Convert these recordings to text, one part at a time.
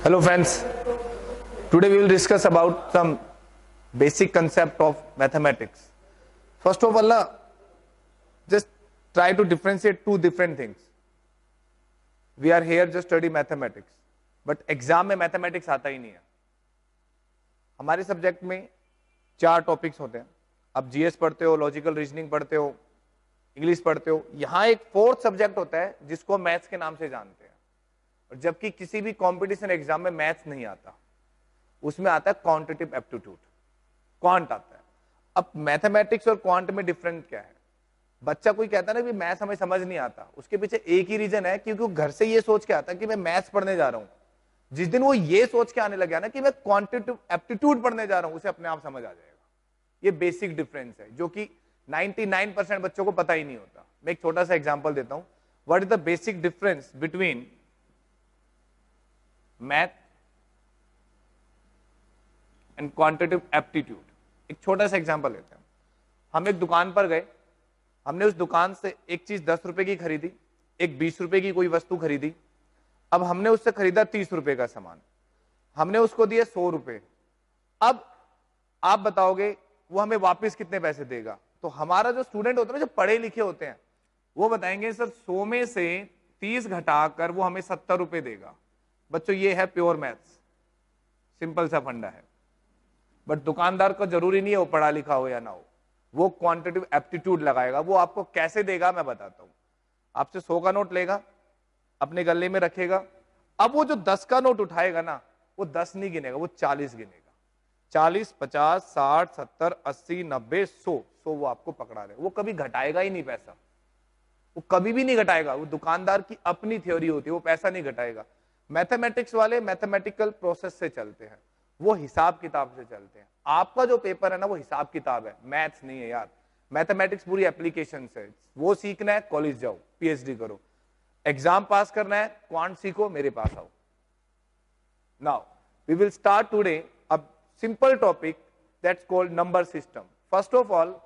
Hello friends, today we will discuss about some basic concept of mathematics. First of all, just try to differentiate two different things. We are here just study mathematics, but exam में mathematics आता ही नहीं है. हमारे subject में 4 topics होते हैं. आप GS पढ़ते हो, लॉजिकल रीजनिंग पढ़ते हो, इंग्लिश पढ़ते हो. यहाँ एक 4th सब्जेक्ट होता है जिसको मैथ्स के नाम से जानते हैं. और जबकि किसी भी कंपटीशन एग्जाम में मैथ्स नहीं आता, उसमें आता है क्वांटिटेटिव एप्टीट्यूड, क्वांट आता है. अब मैथमेटिक्स और क्वांट में डिफरेंट क्या है? बच्चा कोई कहता है ना कि मैथ्स हमें समझ नहीं आता, उसके पीछे एक ही रीजन है, क्योंकि वो घर से ये सोच के आता है कि मैं मैथ्स पढ़ने जा रहा हूं. जिस दिन वो ये सोच के आने लग गया ना कि मैं क्वांटिटेटिव एप्टीट्यूड पढ़ने जा रहा हूं, उसे अपने आप समझ आ जाएगा. ये बेसिक डिफरेंस है जो कि 99% बच्चों को पता ही नहीं होता. मैं एक छोटा सा एग्जांपल देता हूं. What is the basic difference between math and quantitative aptitude? एक छोटा सा एग्जांपल लेते हैं. हम एक दुकान पर गए, हमने उस दुकान से एक चीज 10 रुपए की खरीदी, एक 20 रुपए की कोई वस्तु खरीदी. अब हमने उससे खरीदा 30 रुपए का सामान, हमने उसको दिए 100 रुपए. अब आप बताओगे वो हमें वापस कितने पैसे देगा? तो हमारा जो स्टूडेंट होता है ना, जो पढ़े लिखे होते हैं, वो बताएंगे सर 100 में से 30 घटाकर वो हमें 70 रुपए देगा. बच्चों ये है प्योर मैथ्स, सिंपल सा फंडा है. बट दुकानदार को जरूरी नहीं है वो पढ़ा लिखा हो या ना हो, वो क्वांटिटेटिव एप्टीट्यूड लगाएगा. वो आपको कैसे देगा मैं बताता हूं. आपसे 100 का नोट लेगा, अपने गले में रखेगा. अब वो जो 10 का नोट उठाएगा ना, वो 10 नहीं गिनेगा, वो 40 गिनेगा. 40, 50, 60, 70, 80, 90, 100 वो आपको पकड़ा रहे. वो कभी घटाएगा ही नहीं पैसा, वो कभी भी नहीं घटाएगा. वो दुकानदार की अपनी थ्योरी होती है, वो पैसा नहीं घटाएगा. मैथमेटिक्स वाले मैथमेटिकल प्रोसेस से चलते हैं, वो हिसाब किताब से चलते हैं. आपका जो पेपर है ना, वो हिसाब किताब है, मैथ्स नहीं है यार. मैथमेटिक्स पूरी एप्लीकेशन है. वो सीखना है कॉलेज जाओ, पीएचडी करो. एग्जाम पास करना है, क्वांट सीखो, मेरे पास आओ. Now we will start today a simple topic that's called number system. First of all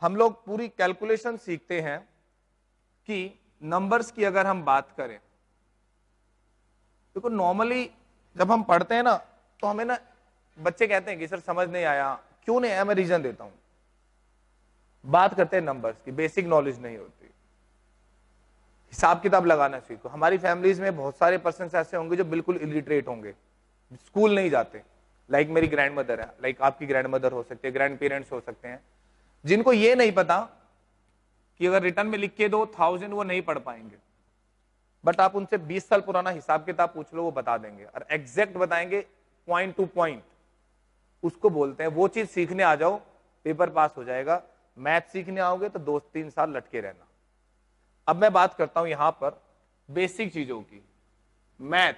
हम लोग पूरी कैलकुलेशन सीखते हैं कि नंबर्स की अगर हम बात करें, देखो नॉर्मली जब हम पढ़ते हैं ना, तो हमें ना बच्चे कहते हैं कि सर समझ नहीं आया. क्यों नहीं आया? मैं रीजन देता हूं. बात करते हैं नंबर्स की, बेसिक नॉलेज नहीं होती. हिसाब किताब लगाना सीखो. हमारी फैमिलीज में बहुत सारे पर्सन ऐसे होंगे जो बिल्कुल इलिटरेट होंगे, स्कूल नहीं जाते. लाइक मेरी ग्रैंड मदर है, लाइक आपकी ग्रैंड मदर हो सकती है, ग्रैंड पेरेंट्स हो सकते हैं, जिनको ये नहीं पता कि अगर रिटर्न में लिख के दो 1000 वो नहीं पढ़ पाएंगे. बट आप उनसे 20 साल पुराना हिसाब किताब पूछ लो, वो बता देंगे और एग्जैक्ट बताएंगे, पॉइंट टू पॉइंट. उसको बोलते हैं. वो चीज सीखने आ जाओ, पेपर पास हो जाएगा. मैथ सीखने आओगे तो 2-3 साल लटके रहना. अब मैं बात करता हूं यहां पर बेसिक चीजों की. मैथ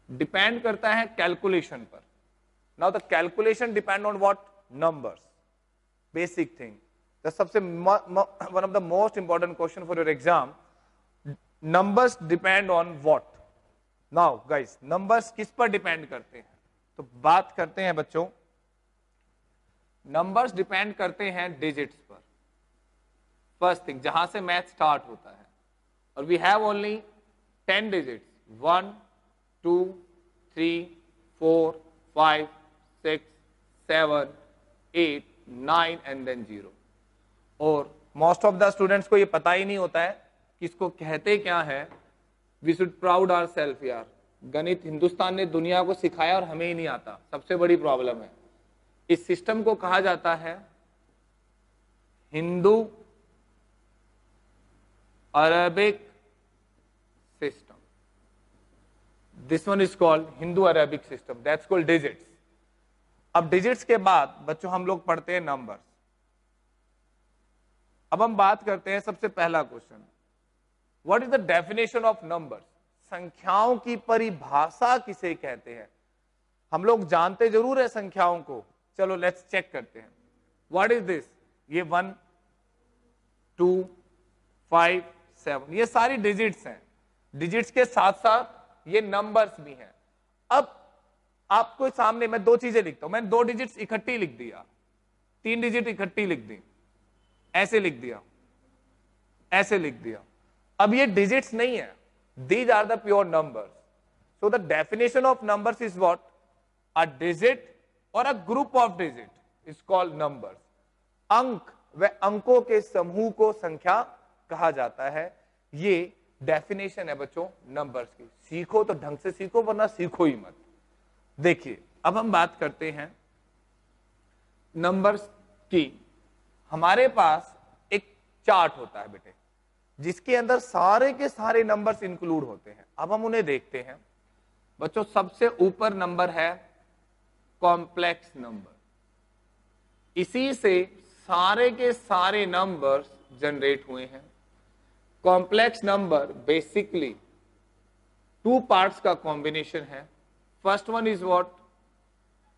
डिपेंड करता है कैलकुलेशन पर. Now the calculation depend on what? Numbers. Basic thing. सबसे one of the most important question for your exam, numbers depend on what? Now guys, numbers किस पर डिपेंड करते हैं? तो बात करते हैं बच्चों, नंबर्स डिपेंड करते हैं डिजिट्स पर. फर्स्ट थिंग, जहां से मैथ स्टार्ट होता है, और we have only 10 digits. 1 2 3 4 5 6 7 8 9 and then 0. और मोस्ट ऑफ द स्टूडेंट्स को ये पता ही नहीं होता है कि इसको कहते क्या है. We should proud our self यार. गणित हिंदुस्तान ने दुनिया को सिखाया और हमें ही नहीं आता. सबसे बड़ी प्रॉब्लम है. इस सिस्टम को कहा जाता है Hindu Arabic system. This one is called Hindu Arabic system. That's called digits. अब डिजिट्स के बाद बच्चों हम लोग पढ़ते हैं नंबर्स. अब हम बात करते हैं सबसे पहला question, what is the definition of numbers? संख्याओं की परिभाषा किसे कहते हैं? हम लोग जानते जरूर है संख्याओं को. चलो लेट्स चेक करते हैं. What is this? ये 1 2 5 7, ये सारी डिजिट्स हैं. डिजिट्स के साथ साथ ये नंबर्स भी हैं. अब आपको सामने मैं 2 चीजें लिखता हूं. मैंने 2 डिजिट्स इकट्ठी लिख दिया, 3 डिजिट इकट्ठी लिख दी, ऐसे लिख दिया, ऐसे लिख दिया. अब ये डिजिट्स नहीं है, These are the pure numbers. So the definition of numbers is what? A digit or a group of digit is called numbers. अंक व अंकों के समूह को संख्या कहा जाता है। ये डेफिनेशन है बच्चों नंबर्स की। सीखो तो ढंग से सीखो, वरना सीखो ही मत। देखिए अब हम बात करते हैं नंबर्स की। हमारे पास एक चार्ट होता है बेटे, जिसके अंदर सारे के सारे नंबर्स इंक्लूड होते हैं। अब हम उन्हें देखते हैं बच्चों। सबसे ऊपर नंबर है कॉम्प्लेक्स नंबर, इसी से सारे के सारे नंबर्स जनरेट हुए हैं। Complex number basically two parts का कॉम्बिनेशन है। First one is what?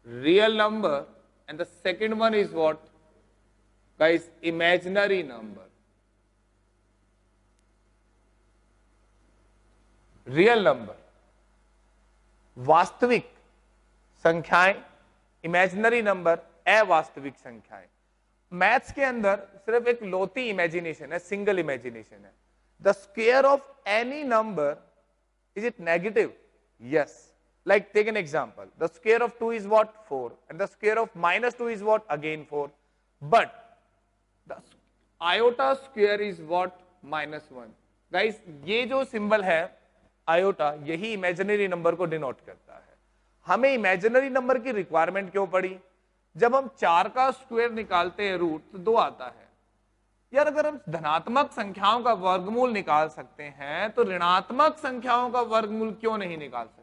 Real number, and the second one is what guys? Imaginary number. Real number वास्तविक संख्याएं, इमेजिनरी नंबर अवास्तविक संख्याएं। मैथ्स के अंदर सिर्फ एक लोती इमेजिनेशन है, सिंगल इमेजिनेशन है। The square of any number, is it negative? Yes. Like take an example, the square of 2 is what? 4, and the square of minus 2 is what? Again 4. But the iota square is what? -1. Guys, ये जो symbol है iota, यही imaginary number को denote करता है। हमें imaginary number की requirement क्यों पड़ी? जब हम 4 का स्क्वायर निकालते हैं रूट तो 2 आता है। यार अगर हम धनात्मक संख्याओं का वर्गमूल निकाल सकते हैं तो ऋणात्मक संख्याओं का वर्गमूल क्यों नहीं निकाल सकते?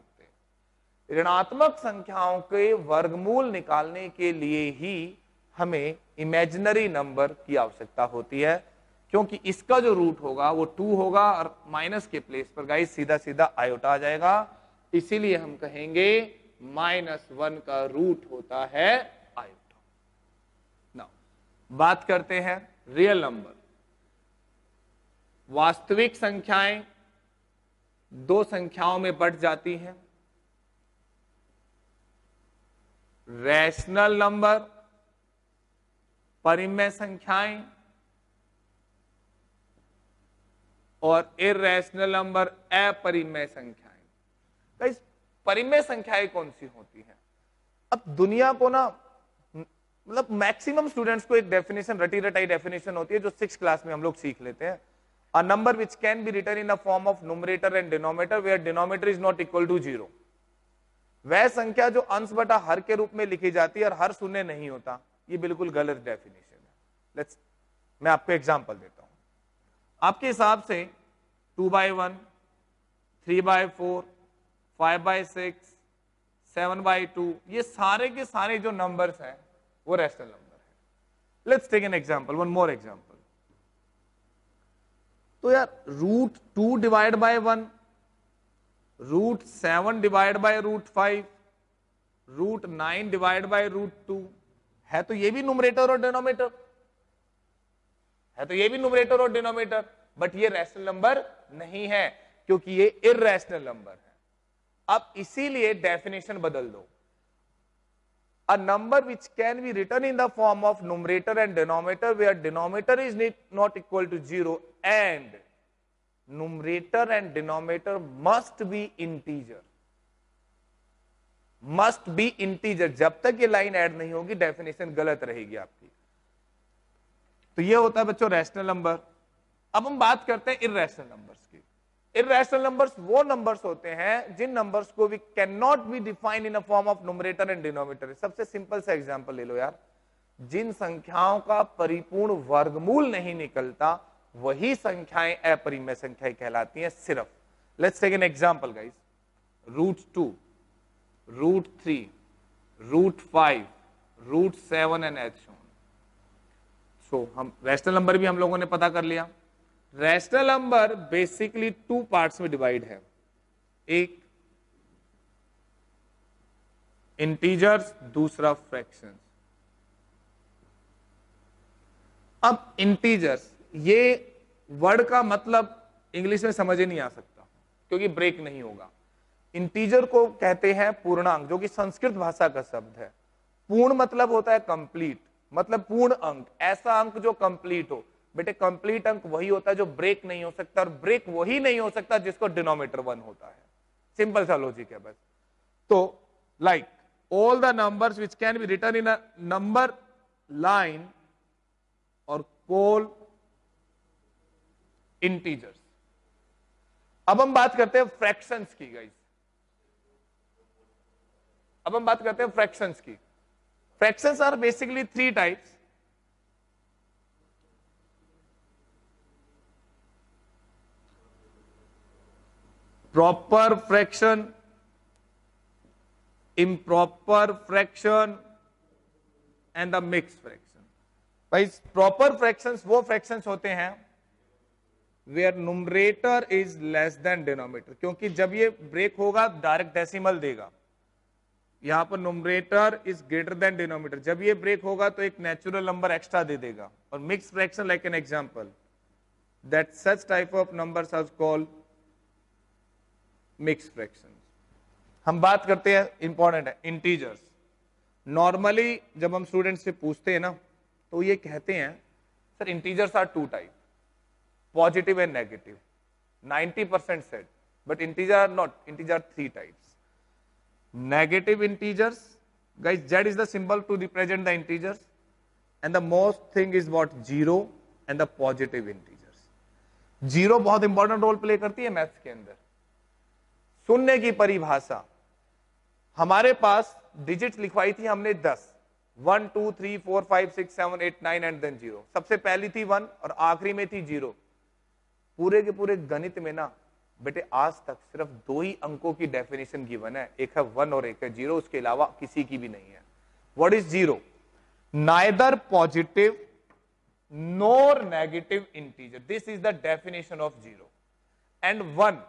ऋणात्मक संख्याओं के वर्गमूल निकालने के लिए ही हमें इमेजिनरी नंबर की आवश्यकता होती है, क्योंकि इसका जो रूट होगा वो 2 होगा और माइनस के प्लेस पर गाइस सीधा सीधा आयोटा आ जाएगा। इसीलिए हम कहेंगे -1 का रूट होता है आयोटा। नाउ बात करते हैं रियल नंबर। वास्तविक संख्याएं 2 संख्याओं में बढ़ जाती हैं। रैशनल नंबर, परिमेय संख्याएं, और इरैशनल नंबर अपरिमेय संख्याएं। गाइस परिमेय संख्याएं कौन सी होती हैं? अब दुनिया को ना, मतलब मैक्सिमम स्टूडेंट्स को एक डेफिनेशन, रटी रटाई डेफिनेशन होती है जो 6th क्लास में हम लोग सीख लेते हैं। A number which can be written in a form of numerator and denominator where denominator is not equal to 0। वह संख्या जो अंश बटा हर के रूप में लिखी जाती है और हर शून्य नहीं होता। ये बिल्कुल गलत डेफिनेशन है। लेट्स, मैं आपको एग्जांपल देता हूं। आपके हिसाब से 2/1, 3/4, 5/6, 7/2, ये सारे के सारे जो नंबर्स हैं वो रैशनल नंबर है। Let's take an example, one more example. तो यार √2 divide by 1, √7 divide by √5, √9 divide by √2 है तो ये भी न्यूमरेटर और डिनोमिनेटर है, तो ये भी न्यूमरेटर और डिनोमिनेटर, बट ये रैशनल नंबर नहीं है क्योंकि ये इररैशनल नंबर है। अब इसीलिए डेफिनेशन बदल दो। A number which can be written in the form of numerator and denominator where denominator is not equal to 0 and numerator and denominator must be integer, must be integer। जब तक ये line add नहीं होगी definition गलत रहेगी आपकी। तो ये होता है बच्चों रैशनल नंबर। अब हम बात करते हैं इररैशनल नंबर्स की। इररैशनल नंबर्स वो नंबर्स होते हैं जिन नंबर्स को we can not be defined in a form of numerator and denominator. सबसे सिंपल सा एग्जांपल ले लो यार, जिन संख्याओं का परिपूर्ण वर्गमूल नहीं निकलता वही संख्याएं अपरिमेय संख्याएं कहलाती हैं सिर्फ। Let's take an example guys. √2, √3, √5, √7 and एच ऑन। सो हम रैशनल नंबर भी हम लोगों ने पता कर लिया। रैशनल नंबर बेसिकली 2 पार्ट्स में डिवाइड है, एक इंटीजर्स, दूसरा फ्रैक्शंस। अब इंटीजर्स, ये वर्ड का मतलब इंग्लिश में समझ ही नहीं आ सकता क्योंकि ब्रेक नहीं होगा। इंटीजर को कहते हैं पूर्णांक, जो कि संस्कृत भाषा का शब्द है। पूर्ण मतलब होता है कंप्लीट, मतलब पूर्ण अंक, ऐसा अंक जो कंप्लीट हो। बेटे कंप्लीट अंक वही होता है जो ब्रेक नहीं हो सकता, और ब्रेक वही नहीं हो सकता जिसको डिनोमिनेटर 1 होता है। सिंपल सा लॉजिक है बस। तो like all the numbers which can be written in a number line or call integers। अब हम बात करते हैं फ्रैक्शंस की गाइस। अब हम बात करते हैं फ्रैक्शंस की। Fractions are basically 3 types. Proper fraction, improper fraction and the mixed fraction। भाई proper fractions वो fractions होते हैं where numerator is less than denominator, क्योंकि जब ये ब्रेक होगा डायरेक्ट डेसिमल देगा। यहां पर numerator is greater than denominator, जब ये ब्रेक होगा तो एक नेचुरल नंबर एक्स्ट्रा दे देगा। और mix fraction like an example that such type of numbers are called mixed fractions। हम बात करते हैं, इंपॉर्टेंट है, इंटीजर्स। नॉर्मली जब हम स्टूडेंट से पूछते हैं ना तो ये कहते हैं sir integers are 2 type, positive and negative. 90% said, but integer are not, integer 3 types. Negative integers guys, z is the symbol to represent the integers, and the most thing is what, 0 and the positive integers. 0 बहुत important role play करती है maths के अंदर। शून्य की परिभाषा, हमारे पास digits लिखवाई थी हमने 10, 1 2 3 4 5 6 7 8 9 एंड देन 0। सबसे पहली थी 1 और आखिरी में थी 0। पूरे के पूरे गणित में ना बेटे आज तक सिर्फ 2 ही अंकों की डेफिनेशन गिवन है, एक है 1 और एक है 0, उसके अलावा किसी की भी नहीं है। What is 0? Neither positive nor negative integer, this is the definition of 0। And 1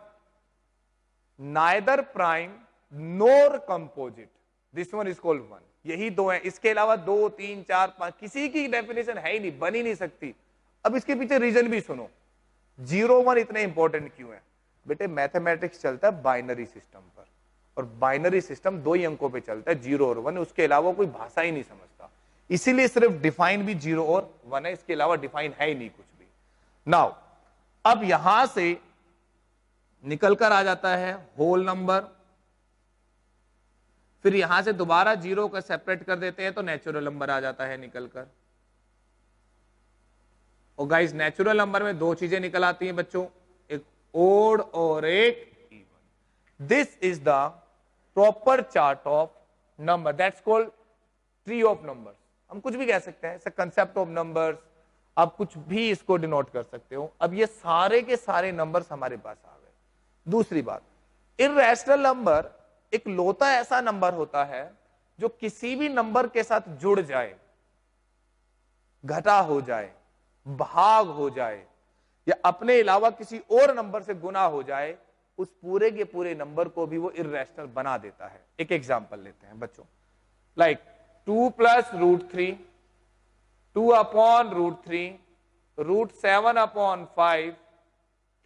neither prime NOR composite, this one is called 1। यही 2 है, इसके अलावा 2 3 4 5 किसी की डेफिनेशन है ही नहीं, बन ही नहीं सकती। अब इसके पीछे रीजन भी सुनो, 0 1 इतने इंपॉर्टेंट क्यों है? बेटे मैथमेटिक्स चलता है बाइनरी सिस्टम पर, और बाइनरी सिस्टम 2 ही अंकों पे चलता है, 0 और 1, उसके अलावा कोई भाषा ही नहीं समझता। इसीलिए सिर्फ डिफाइन भी 0 और 1 है, इसके अलावा डिफाइन है ही नहीं कुछ भी। नाउ अब यहां से निकलकर आ जाता है होल नंबर, फिर यहां से दोबारा 0 का सेपरेट कर देते हैं तो नेचुरल नंबर आ जाता है निकलकर। और गाइस नेचुरल नंबर में 2 चीजें निकल आती हैं बच्चों, एक ओड और एक even. This is the proper chart of number, that's called tree of numbers. हम कुछ भी कह सकते हैं, कंसेप्ट ऑफ नंबर्स, आप कुछ भी इसको डिनोट कर सकते हो। अब ये सारे के सारे नंबर्स हमारे पास आ गए। दूसरी बात, इर्रेशनल नंबर एक लौता ऐसा नंबर होता है जो किसी भी नंबर के साथ जुड़ जाए, घटा हो जाए, भाग हो जाए, या अपने अलावा किसी और नंबर से गुना हो जाए, उस पूरे के पूरे नंबर को भी वो इर्रेशनल बना देता है। एक एग्जांपल लेते हैं बच्चों, लाइक 2 + √3, 2 अपॉन √3, √7 अपॉन 5,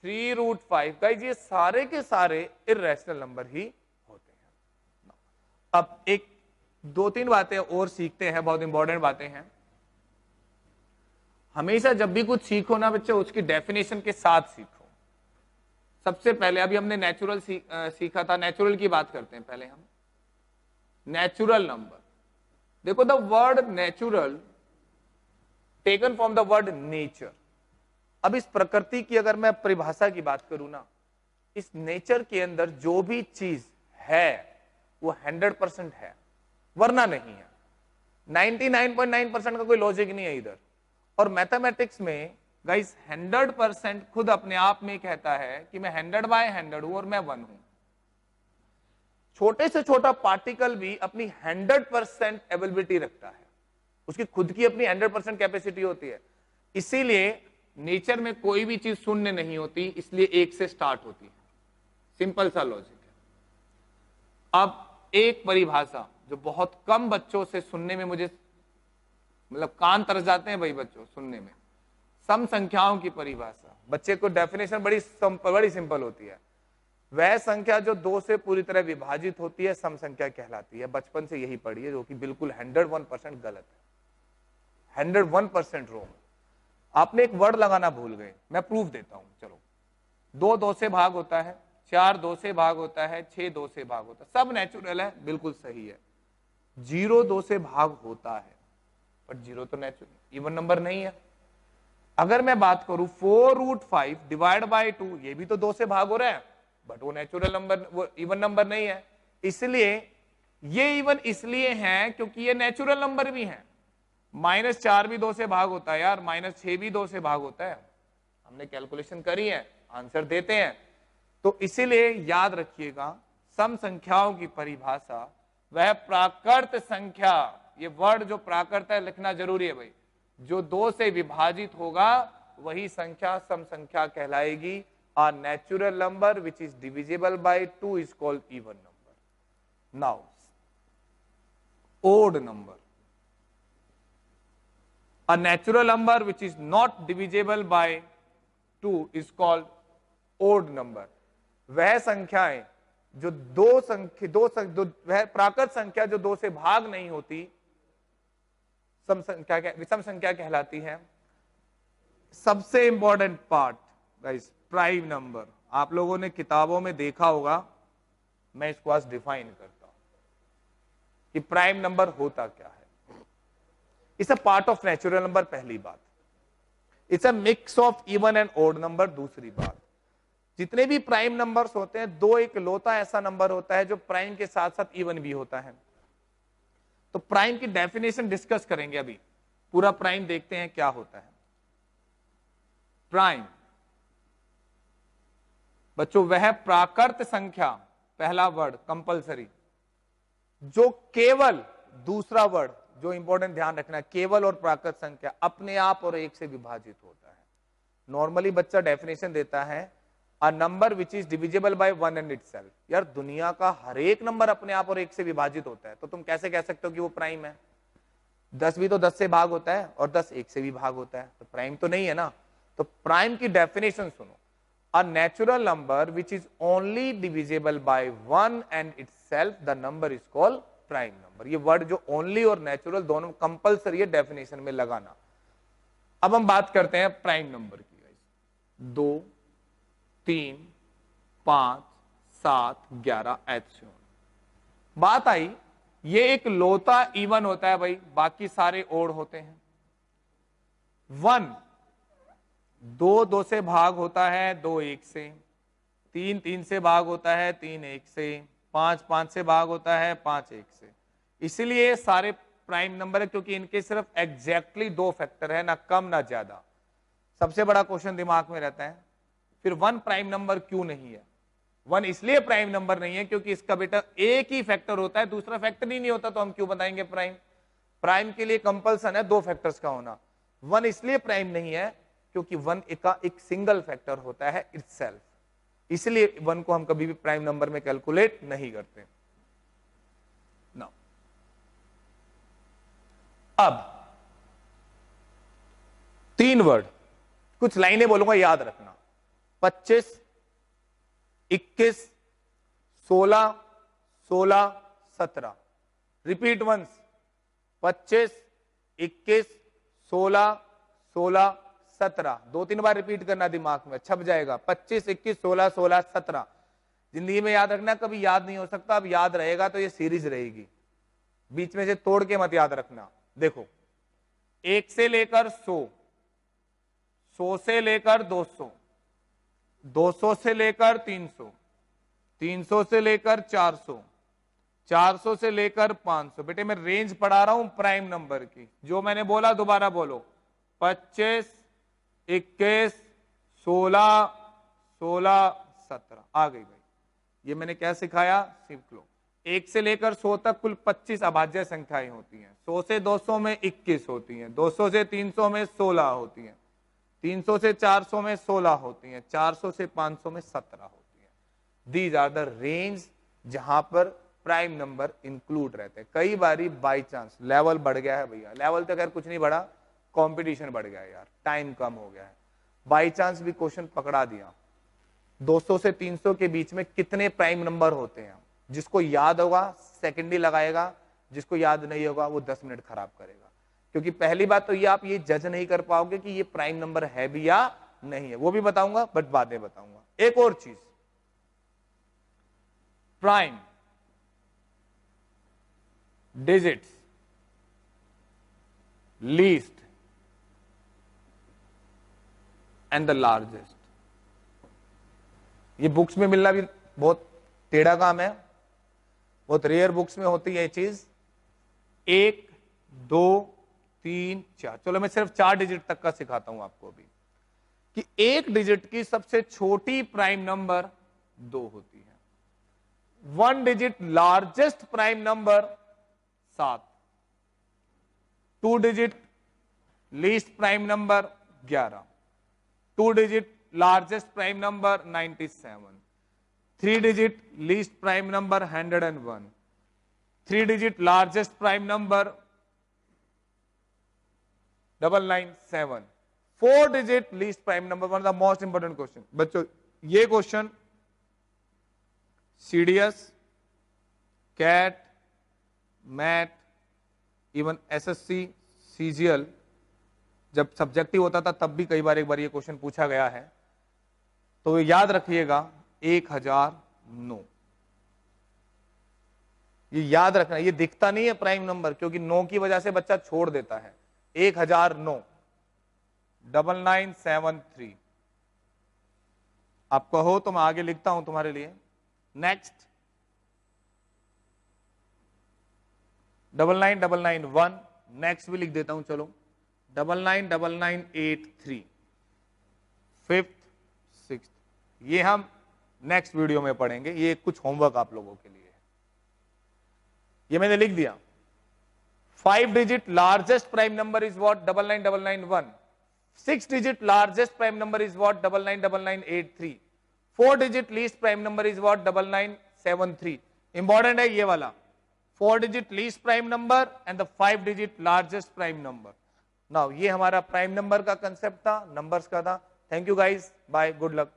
3 √5। गाइस ये सारे के सारे इर्रेशनल नंबर ही होते हैं। अब एक 2-3 बातें और सीखते हैं, बहुत इंपॉर्टेंट बातें हैं। हमेशा जब भी कुछ सीखो ना बच्चों, उसकी डेफिनेशन के साथ सीखो। सबसे पहले अभी हमने नेचुरल सीखा था, नेचुरल की बात करते हैं पहले हम। नेचुरल नंबर, देखो the word natural taken from the word nature. अब इस प्रकृति की अगर मैं परिभाषा की बात करूं ना, इस नेचर के अंदर जो भी चीज है वो 100% है, वरना नहीं है। 99.9% का कोई लॉजिक नहीं है इधर। और मैथमेटिक्स में गाइस 100% खुद अपने आप में कहता है कि मैं 100/100 हूं और मैं 1 हूं। छोटे से छोटा पार्टिकल भी अपनी 100% एबिलिटी रखता है, उसकी खुद की अपनी 100% कैपेसिटी होती है। इसीलिए नेचर में कोई भी चीज शून्य नहीं होती, इसलिए 1 से स्टार्ट होती है। सिंपल सा लॉजिक है। अब एक परिभाषा जो बहुत कम बच्चों से सुनने में मुझे मतलब कान तरस जाते हैं भाई बच्चों सुनने में, सम संख्याओं की परिभाषा। बच्चे को डेफिनेशन बड़ी सिंपल होती है। वह संख्या जो 2 से पूरी तरह विभाजित होती है सम संख्या कहलाती है। बचपन से यही पढ़ी है, जो कि बिल्कुल 101% गलत है, 101% रॉन्ग। आपने एक वर्ड लगाना भूल गए, मैं प्रूफ देता हूं। चलो, 2 2 से भाग होता है, 4 2 से भाग होता है, 6 2 से भाग होता है, सब नेचुरल है, बिल्कुल सही है। 0 2 से भाग होता है, बट 0 तो नेचुरल इवन नंबर नहीं है। अगर मैं बात करूं 4√5 डिवाइड बाई 2, ये भी तो 2 से भाग हो रहा है, बट वो नेचुरल नंबर, वो इवन नंबर नहीं है। इसलिए ये इवन इसलिए है क्योंकि ये नेचुरल नंबर भी है। -4 भी 2 से भाग होता है यार, -6 भी 2 से भाग होता है, हमने कैलकुलेशन करी है, आंसर देते हैं। तो इसीलिए याद रखिएगा, सम संख्याओं की परिभाषा वह प्राकृत संख्या, ये वर्ड जो प्राकृत है लिखना जरूरी है भाई, जो 2 से विभाजित होगा वही संख्या सम संख्या कहलाएगी। A natural number which is divisible by 2 is called even number. Now, odd number. A natural number which is not divisible by 2 is called odd number. वह संख्याएं जो वह प्राकृत संख्या जो 2 से भाग नहीं होती, विषम संख्या कहलाती है। सबसे important part guys, prime number. आप लोगों ने किताबों में देखा होगा, मैं इसको आज डिफाइन करता हूं कि प्राइम नंबर होता क्या है। It's a part of natural number, पहली बात। It's a mix of even and odd number, दूसरी बात। जितने भी प्राइम नंबर्स होते हैं, 2 इकलौता ऐसा नंबर होता है जो प्राइम के साथ साथ इवन भी होता है। तो प्राइम की डेफिनेशन डिस्कस करेंगे अभी, पूरा प्राइम देखते हैं क्या होता है। प्राइम बच्चों वह प्राकृत संख्या, पहला वर्ड कंपलसरी, जो केवल, दूसरा वर्ड जो इंपॉर्टेंट ध्यान रखना है, केवल और प्राकृत संख्या अपने आप और एक से विभाजित होता है। नॉर्मली बच्चा डेफिनेशन देता है अ number which is divisible by 1 and itself. यार दुनिया का हर एक नंबर अपने आप और एक से विभाजित होता है, तो तुम कैसे कह सकते हो कि वो प्राइम है? 10 भी तो 10 से भाग होता है और 10 1 से भी भाग होता है, तो प्राइम तो नहीं है ना। तो प्राइम की डेफिनेशन सुनो, a natural number which is only divisible by 1 and itself, the number is called prime number। ये वर्ड जो only और natural दोनों कंपलसरी है डेफिनेशन में लगाना। अब हम बात करते हैं प्राइम नंबर की। 2 3 5 7 11 ऐसे बात आई। ये एक लौता इवन होता है भाई, बाकी सारे ओड होते हैं। 1 2 2 से भाग होता है, 2 1 से। 3 3 से भाग होता है, 3 1 से। 5 5 से भाग होता है, 5 1 से। इसलिए सारे प्राइम नंबर है क्योंकि इनके सिर्फ एग्जैक्टली 2 फैक्टर है, ना कम ना ज्यादा। सबसे बड़ा क्वेश्चन दिमाग में रहता है, फिर 1 प्राइम नंबर क्यों नहीं है? 1 इसलिए प्राइम नंबर नहीं है क्योंकि इसका बेटा एक ही फैक्टर होता है, दूसरा फैक्टर ही नहीं होता, तो हम क्यों बताएंगे प्राइम? प्राइम के लिए कंपल्सन है 2 फैक्टर्स का होना। 1 इसलिए प्राइम नहीं है क्योंकि 1 का एक सिंगल फैक्टर होता है इटसेल्फ, इसलिए 1 को हम कभी भी प्राइम नंबर में कैलकुलेट नहीं करते। नाउ अब 3 वर्ड, कुछ लाइनें बोलूंगा, याद रखना। 25 21 16 16 17। Repeat once, 25 21 16 16 17। 2-3 बार रिपीट करना, दिमाग में छप जाएगा। 25 21 16 16 17। जिंदगी में याद रखना, कभी याद नहीं हो सकता, अब याद रहेगा तो ये सीरीज रहेगी, बीच में से तोड़ के मत याद रखना। देखो, 1 से लेकर 100, 100 से लेकर 200, 200 से लेकर 300, 300 से लेकर 400, 400 से लेकर 500। बेटे मैं रेंज पढ़ा रहा हूं प्राइम नंबर की, जो मैंने बोला दोबारा बोलो। 25 21 16 16 17। आ गई भाई, ये मैंने क्या सिखाया? सीख लो। 1 से लेकर 100 तक कुल 25 अभाज्य संख्याएं होती हैं। 100 से 200 में 21 होती हैं, 200 से 300 में 16 होती हैं, 300 से 400 में 16 होती हैं, 400 से 500 में 17 होती हैं। दीज आर द रेंज जहां पर प्राइम नंबर इंक्लूड रहते हैं। कई बारी बाई चांस लेवल बढ़ गया है भैया, लेवल तो खैर कुछ नहीं बढ़ा, कंपटीशन बढ़ गया है यार, टाइम कम हो गया है, बाई चांस भी क्वेश्चन पकड़ा दिया। 200 से 300 के बीच में कितने प्राइम नंबर होते हैं? जिसको याद होगा सेकेंडरी लगाएगा, जिसको याद नहीं होगा वो 10 मिनट खराब करेगा, क्योंकि पहली बात तो ये आप ये जज नहीं कर पाओगे कि ये प्राइम नंबर है भी या नहीं है, वो भी बताऊंगा बट बाद में बताऊंगा। एक और चीज, prime digits, least and the largest. ये बुक्स में मिलना भी बहुत टेढ़ा काम है, बहुत रेयर बुक्स में होती है ये चीज। 1 2 3 4, चलो मैं सिर्फ 4 डिजिट तक का सिखाता हूं आपको अभी, कि 1 डिजिट की सबसे छोटी प्राइम नंबर 2 होती है। 1 digit largest prime number 7, 2 digit least prime number 11, 2 digit largest prime number 97, 3 digit least prime number 101, 3 digit largest prime number 997, 4 digit least prime number. One of the most important question बच्चों, ये question CDS, CAT, MAT, even SSC, CGL जब subjective होता था तब भी कई बार एक बार ये क्वेश्चन पूछा गया है, तो याद रखिएगा 1009। ये याद रखना, ये दिखता नहीं है प्राइम नंबर क्योंकि 9 की वजह से बच्चा छोड़ देता है। 1009 9973। आप कहो तो मैं आगे लिखता हूं तुम्हारे लिए। नेक्स्ट 99991, नेक्स्ट भी लिख देता हूं, चलो 999983, 5th 6th, ये हम नेक्स्ट वीडियो में पढ़ेंगे। ये कुछ होमवर्क आप लोगों के लिए है, ये मैंने लिख दिया। 5 digit largest prime number is what? 99991। 6 digit largest prime number is what? 999983। 4 digit least prime number is what? 9973। Important है ये वाला, 4 digit least prime number and the 5 digit largest prime number. Now ये हमारा प्राइम नंबर का concept था, numbers का था। Thank you guys, bye, good luck.